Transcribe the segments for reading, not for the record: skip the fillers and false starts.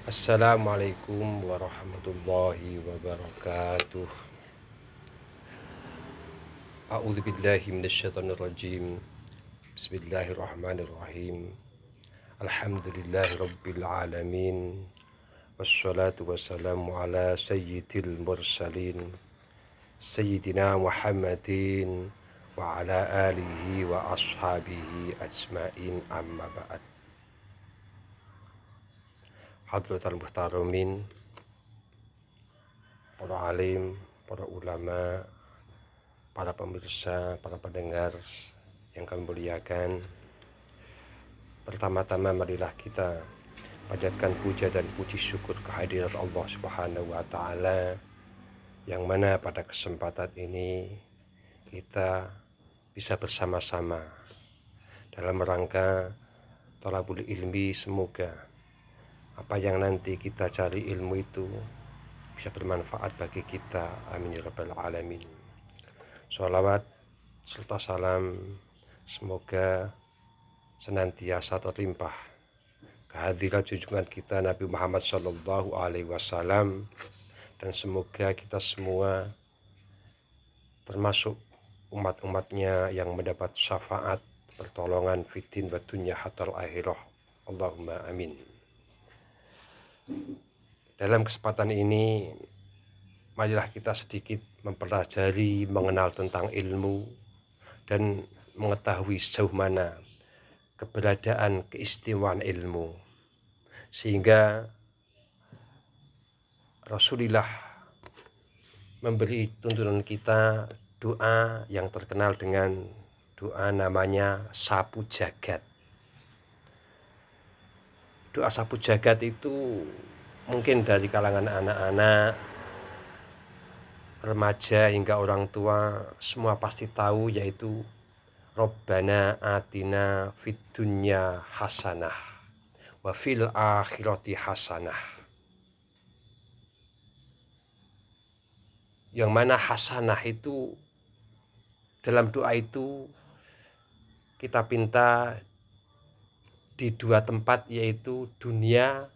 Assalamualaikum warahmatullahi wabarakatuh. A'udzu billahi minasyaitonir rajim. Bismillahirrahmanirrahim. Alhamdulillahirabbil alamin. Wassalatu wassalamu ala sayyidil mursalin sayyidina Muhammadin wa ala alihi wa ashabihi ajmain, amma ba'd. Hadratul muhtaramin, para alim, para ulama, para pemirsa, para pendengar yang kami muliakan, pertama-tama marilah kita panjatkan puja dan puji syukur kehadirat Allah Subhanahu wa Ta'ala, yang mana pada kesempatan ini kita bisa bersama-sama dalam rangka thalabul ilmi. Semoga apa yang nanti kita cari ilmu itu bisa bermanfaat bagi kita. Amin ya rabbal alamin. Sholawat serta salam semoga senantiasa terlimpah kehadirat junjungan kita Nabi Muhammad Sallallahu Alaihi Wasallam, dan semoga kita semua termasuk umat-umatnya yang mendapat syafaat pertolongan fitin wa dunya hatal akhirah. Allahumma amin. Dalam kesempatan ini, marilah kita sedikit mempelajari, mengenal tentang ilmu, dan mengetahui sejauh mana keberadaan keistimewaan ilmu, sehingga Rasulullah memberi tuntunan kita doa yang terkenal dengan doa namanya sapu jagat. Doa sapu jagat itu mungkin dari kalangan anak-anak, remaja hingga orang tua semua pasti tahu, yaitu Rabbana atina fid dunya hasanah wa fil akhirati hasanah. Yang mana hasanah itu dalam doa itu kita pinta di dua tempat, yaitu dunia,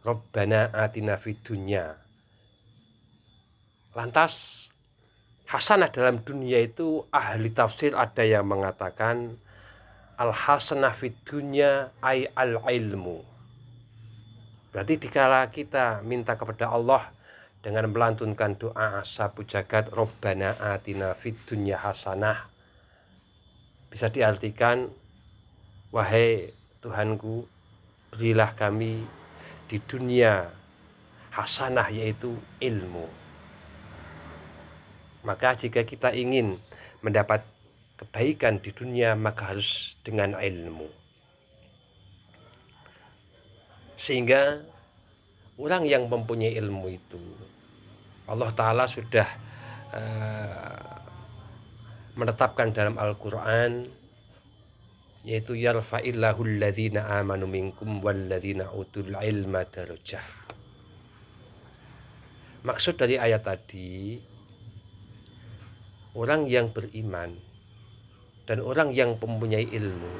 Rabbana atina fid dunya. Lantas hasanah dalam dunia itu ahli tafsir ada yang mengatakan al hasanah fid dunya ay al ilmu. Berarti dikala kita minta kepada Allah dengan melantunkan doa sapu jagat Rabbana atina fid dunya hasanah, bisa diartikan, wahai Tuhanku, berilah kami di dunia hasanah, yaitu ilmu. Maka jika kita ingin mendapat kebaikan di dunia, maka harus dengan ilmu. Sehingga orang yang mempunyai ilmu itu, Allah Ta'ala sudah menetapkan dalam Al-Quran, yaitu yarfa'illahu alladhina amanu minkum walladhina utul ilma darajah. Maksud dari ayat tadi, orang yang beriman dan orang yang mempunyai ilmu,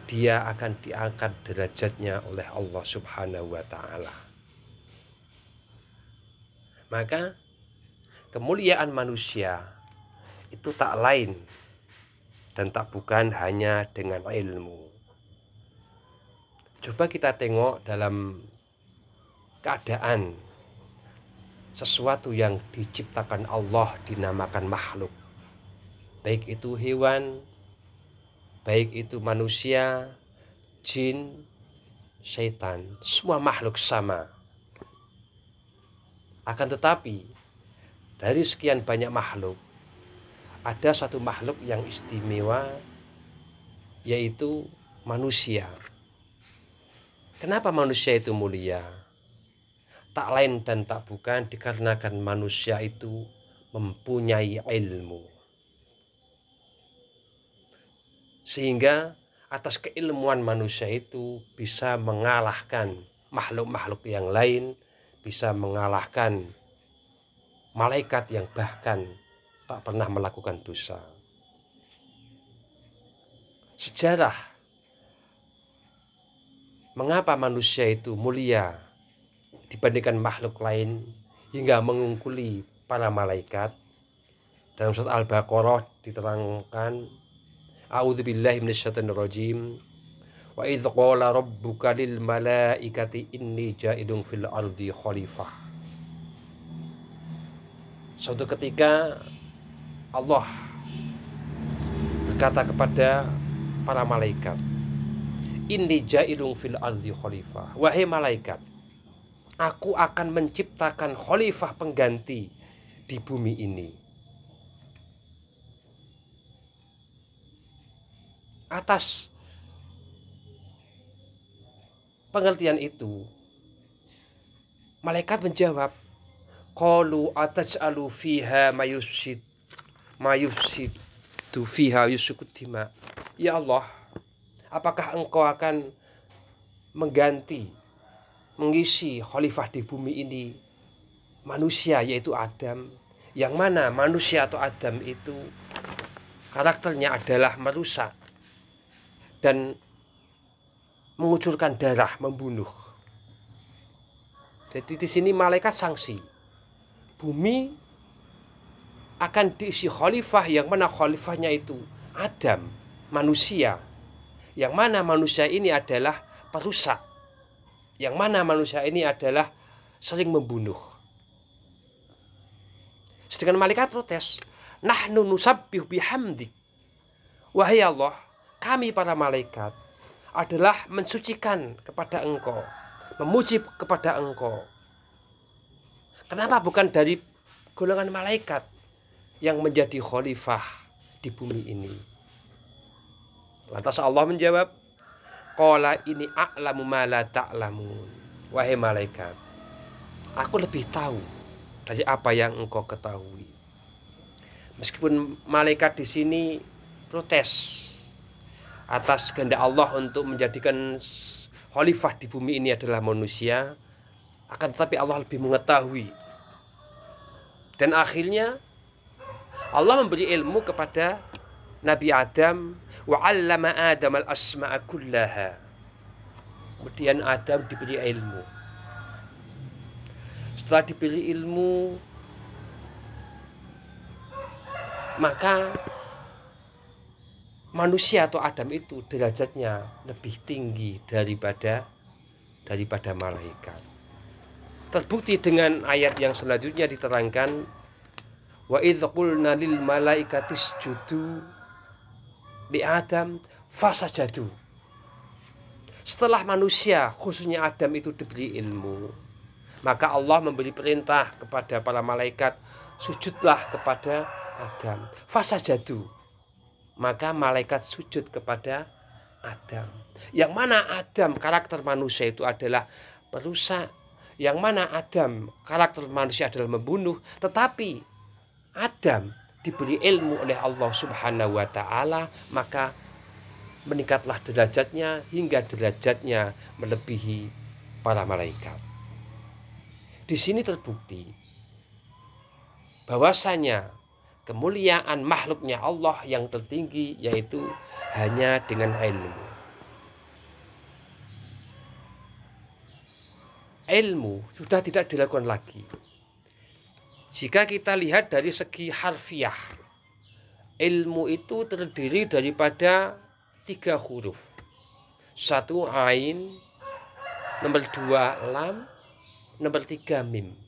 dia akan diangkat derajatnya oleh Allah Subhanahu wa Ta'ala. Maka kemuliaan manusia itu tak lain dan tak bukan hanya dengan ilmu. Coba kita tengok dalam keadaan sesuatu yang diciptakan Allah dinamakan makhluk, baik itu hewan, baik itu manusia, jin, syaitan, semua makhluk sama. Akan tetapi dari sekian banyak makhluk, ada satu makhluk yang istimewa, yaitu manusia. Kenapa manusia itu mulia? Tak lain dan tak bukan dikarenakan manusia itu mempunyai ilmu. Sehingga atas keilmuan manusia itu bisa mengalahkan makhluk-makhluk yang lain, bisa mengalahkan malaikat yang bahkan tak pernah melakukan dosa. Sejarah Mengapa manusia itu mulia dibandingkan makhluk lain hingga mengungkuli para malaikat? Dalam surat Al-Baqarah diterangkan, A'udzubillahi minasyaitonirrajim. Wa idz qala rabbuka lil malaikati inni ja'ilun fil ardi khalifah. Suatu ketika Allah berkata kepada para malaikat, inni ja'ilun fil ardi khalifah. Wahai malaikat, aku akan menciptakan khalifah pengganti di bumi ini. Atas pengertian itu, malaikat menjawab, qalu ataj'alu fiha mayufsidu fiha yusukut dima. Ya Allah, apakah engkau akan mengisi khalifah di bumi ini manusia, yaitu Adam, yang mana manusia atau Adam itu karakternya adalah merusak dan mengucurkan darah, membunuh. Jadi di sini malaikat sanksi, bumi akan diisi khalifah, yang mana khalifahnya itu Adam, manusia, yang mana manusia ini adalah perusak, yang mana manusia ini adalah sering membunuh. Sedangkan malaikat protes, nahnu nusabbihu bihamdik. Wahai Allah, kami para malaikat adalah mensucikan kepada engkau, memuji kepada engkau. Kenapa bukan dari golongan malaikat yang menjadi khalifah di bumi ini? Lantas Allah menjawab, qala ini a'lamu ma la ta'lamun. Wahai malaikat, aku lebih tahu dari apa yang engkau ketahui. Meskipun malaikat di sini protes atas kehendak Allah untuk menjadikan khalifah di bumi ini adalah manusia, akan tetapi Allah lebih mengetahui. Dan akhirnya Allah memberi ilmu kepada Nabi Adam, wa 'allama Adam al-asma'a kullaha. Kemudian Adam diberi ilmu. Setelah diberi ilmu, maka manusia atau Adam itu derajatnya lebih tinggi daripada malaikat. Terbukti dengan ayat yang selanjutnya diterangkan, wa idz qulna lil malaikati isjudu li Adam fasajadu. Setelah manusia, khususnya Adam itu diberi ilmu, maka Allah memberi perintah kepada para malaikat, sujudlah kepada Adam. Fasajadu. Maka malaikat sujud kepada Adam. Yang mana Adam karakter manusia itu adalah perusak, yang mana Adam karakter manusia adalah membunuh. Tetapi Adam diberi ilmu oleh Allah Subhanahu wa ta'ala, maka meningkatlah derajatnya hingga derajatnya melebihi para malaikat. Di sini terbukti bahwasanya kemuliaan makhluknya Allah yang tertinggi yaitu hanya dengan ilmu. Ilmu sudah tidak dilakukan lagi. Jika kita lihat dari segi harfiah, ilmu itu terdiri daripada 3 huruf. 1 ain, nomor 2 lam, nomor 3 mim.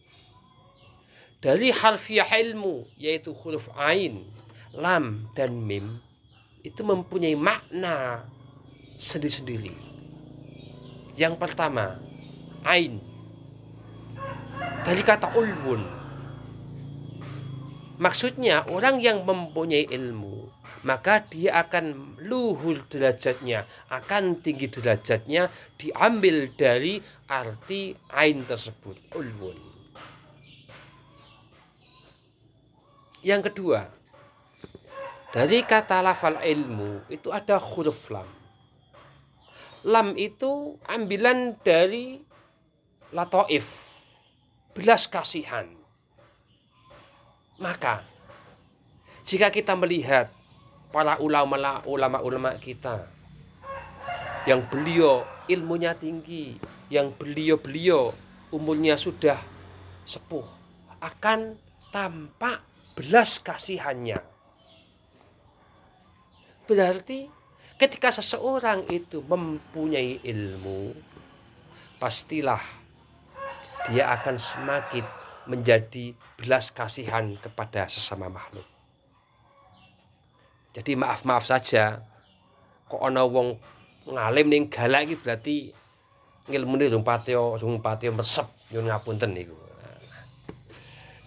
Dari harfiah ilmu, yaitu huruf ain, lam, dan mim, itu mempunyai makna sendiri-sendiri. Yang pertama, ain, dari kata ulwun. Maksudnya orang yang mempunyai ilmu, maka dia akan luhur derajatnya, akan tinggi derajatnya, diambil dari arti ain tersebut, ulwun. Yang kedua, dari kata lafal ilmu itu ada huruf lam. Lam itu ambilan dari lataif, belas kasihan. Maka jika kita melihat para ulama-ulama kita yang beliau ilmunya tinggi, yang beliau umurnya sudah sepuh, akan tampak belas kasihannya. Berarti ketika seseorang itu mempunyai ilmu, pastilah dia akan semakin menjadi belas kasihan kepada sesama makhluk. Jadi maaf saja, kok ana wong ngalim ning galak iki berarti ngilmune rung patya mesep, nyuwun ngapunten niku.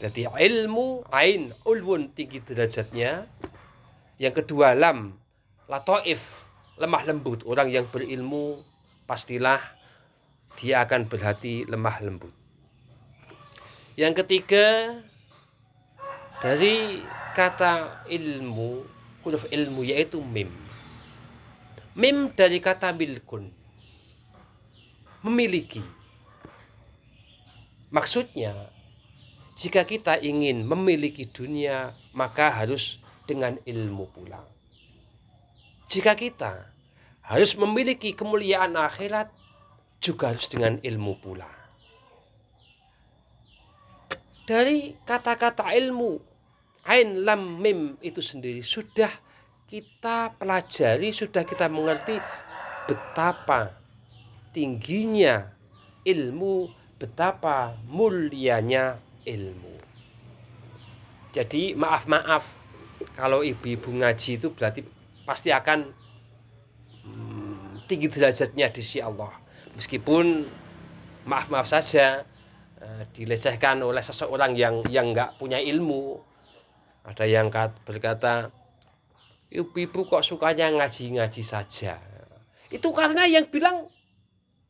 Jadi ilmu ain ulwun, tinggi derajatnya. Yang kedua lam, lataif, lemah lembut. Orang yang berilmu pastilah dia akan berhati lemah lembut. Yang ketiga, dari kata ilmu, huruf ilmu yaitu mim. Mim dari kata milkun, memiliki. Maksudnya, jika kita ingin memiliki dunia, maka harus dengan ilmu pula. Jika kita harus memiliki kemuliaan akhirat, juga harus dengan ilmu pula. Dari kata-kata ilmu, ain lam mim itu sendiri sudah kita pelajari, sudah kita mengerti betapa tingginya ilmu, betapa mulianya ilmu. Jadi maaf kalau ibu-ibu ngaji itu berarti pasti akan tinggi derajatnya di sisi Allah. Meskipun maaf saja dilecehkan oleh seseorang yang nggak punya ilmu. Ada yang berkata, ibu-ibu kok sukanya ngaji saja. Itu karena yang bilang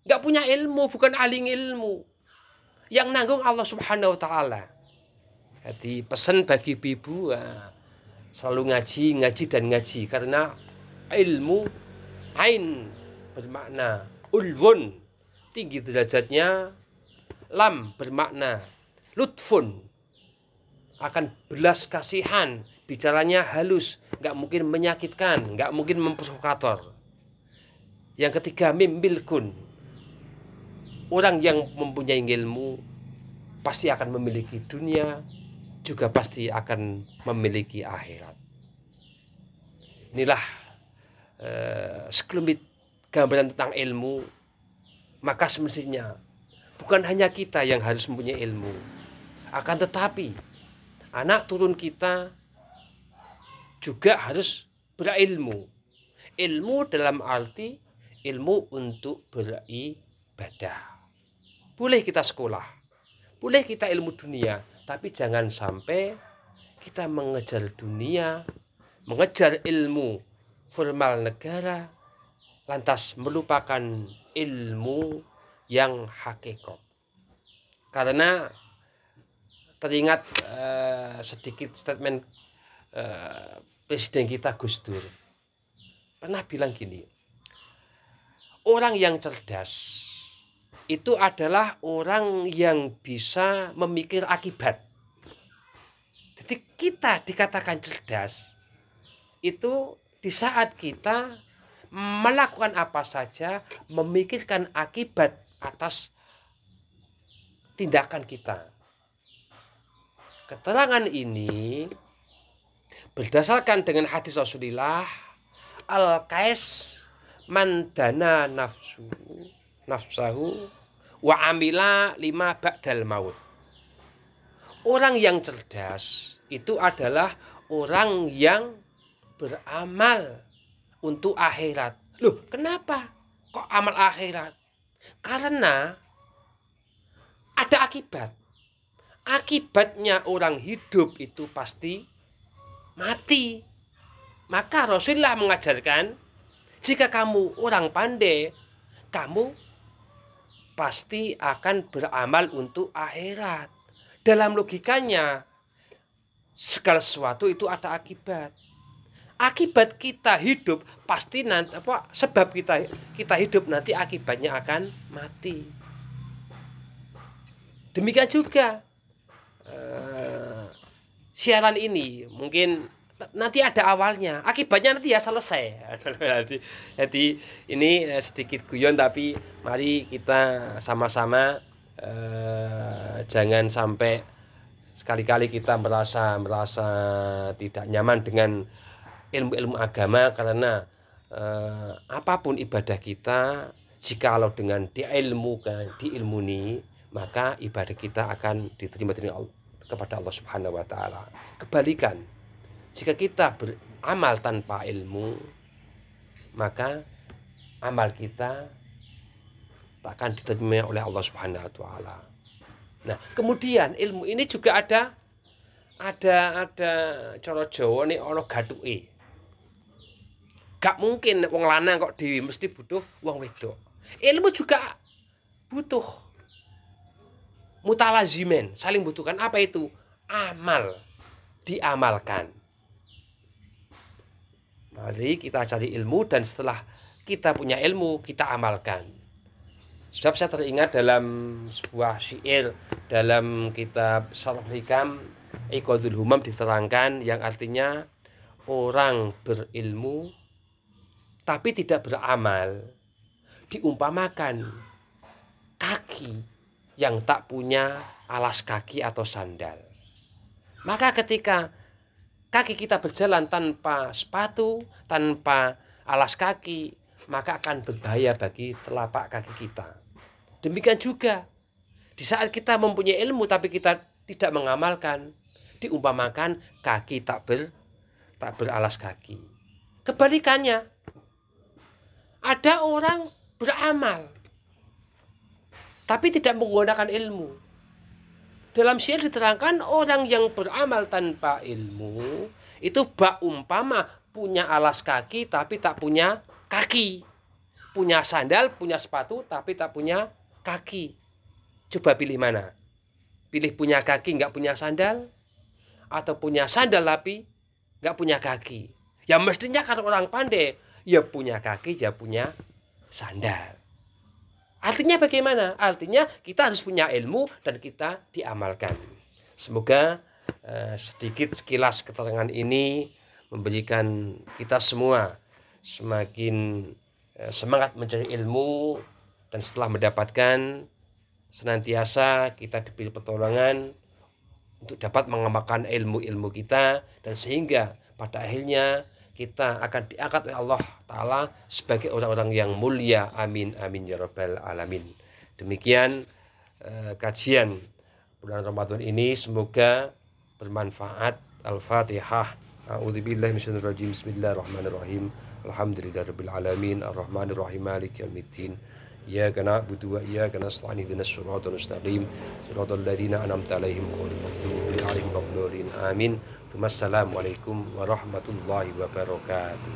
nggak punya ilmu, bukan ahli ilmu. Yang nanggung Allah Subhanahu wa Ta'ala. Jadi pesan bagi ibu, selalu ngaji karena ilmu ain bermakna ulwun, tinggi derajatnya. Lam bermakna lutfun, akan belas kasihan, bicaranya halus, nggak mungkin menyakitkan, nggak mungkin memprovokator. Yang ketiga mim milkun, orang yang mempunyai ilmu pasti akan memiliki dunia, juga pasti akan memiliki akhirat. Inilah sekelumit gambaran tentang ilmu. Maka semestinya bukan hanya kita yang harus mempunyai ilmu, akan tetapi anak turun kita juga harus berilmu. Ilmu dalam arti ilmu untuk beribadah. Boleh kita sekolah, boleh kita ilmu dunia, tapi jangan sampai kita mengejar dunia, mengejar ilmu formal negara, lantas melupakan ilmu yang hakikat. Karena teringat sedikit statement Presiden kita Gus Dur. Pernah bilang gini, orang yang cerdas itu adalah orang yang bisa memikir akibat. Jadi kita dikatakan cerdas itu di saat kita melakukan apa saja memikirkan akibat atas tindakan kita. Keterangan ini berdasarkan dengan hadis Rasulullah, al-qais man dana nafsahu wa amila lima ba'dal maut. Orang yang cerdas itu adalah orang yang beramal untuk akhirat. Loh, kenapa kok amal akhirat? Karena ada akibat. Akibatnya orang hidup itu pasti mati. Maka Rasulullah mengajarkan, jika kamu orang pandai, kamu pasti akan beramal untuk akhirat. Dalam logikanya, segala sesuatu itu ada akibat. Akibat kita hidup pasti nanti sebab kita hidup nanti akibatnya akan mati. Demikian juga siaran ini mungkin nanti ada awalnya, akibatnya nanti ya selesai. Jadi ini sedikit guyon, tapi mari kita sama-sama jangan sampai sekali-kali kita merasa tidak nyaman dengan ilmu-ilmu agama, karena apapun ibadah kita, jikalau dengan diilmuni, maka ibadah kita akan diterima kepada Allah Subhanahu wa taala. Kebalikan, jika kita beramal tanpa ilmu, maka amal kita tak akan diterima oleh Allah Subhanahu wa taala. Nah, kemudian ilmu ini juga ada cara Jawa nih, ana gathuke. Gak mungkin wong lanang kok dhewe, mesti butuh wong wedok. Ilmu juga butuh mutalazimen, saling butuhkan. Apa itu? Amal, diamalkan. Mari kita cari ilmu, dan setelah kita punya ilmu, kita amalkan. Sebab saya teringat dalam sebuah syair dalam kitab Syarh Hikam Iqadul Humam diterangkan, yang artinya orang berilmu tapi tidak beramal diumpamakan kaki yang tak punya alas kaki atau sandal. Maka ketika kaki kita berjalan tanpa sepatu, tanpa alas kaki, maka akan berbahaya bagi telapak kaki kita. Demikian juga di saat kita mempunyai ilmu tapi kita tidak mengamalkan, diumpamakan kaki tak beralas kaki. Kebalikannya, ada orang beramal tapi tidak menggunakan ilmu. Dalam syair diterangkan, orang yang beramal tanpa ilmu itu bak umpama punya alas kaki tapi tak punya kaki, punya sandal, punya sepatu tapi tak punya kaki. Coba pilih mana? Pilih punya kaki nggak punya sandal, atau punya sandal tapi nggak punya kaki? Ya mestinya kalau orang pandai, ya punya kaki, ya punya sandal. Artinya bagaimana? Artinya kita harus punya ilmu dan kita diamalkan. Semoga sedikit sekilas keterangan ini memberikan kita semua semakin semangat mencari ilmu, dan setelah mendapatkan, senantiasa kita diberi pertolongan untuk dapat mengamalkan ilmu-ilmu kita, dan sehingga pada akhirnya kita akan diangkat oleh Allah Ta'ala sebagai orang-orang yang mulia. Amin, amin ya rabbal alamin. Demikian kajian bulan Ramadan ini, semoga bermanfaat. Al-Fatihah. A'udzubillahi minasyaitonir rajim. Bismillahirrahmanirrahim. Alhamdulillahirabbil alamin. Arrahmanirrahim. Maliki yaumiddin. Iyyaka na'budu wa iyyaka nasta'in. Ihdinas siratal mustaqim. Siratal ladzina an'amta 'alaihim ghairil maghdubi 'alaihim waladdallin. Amin. Wassalamualaikum warahmatullahi wabarakatuh.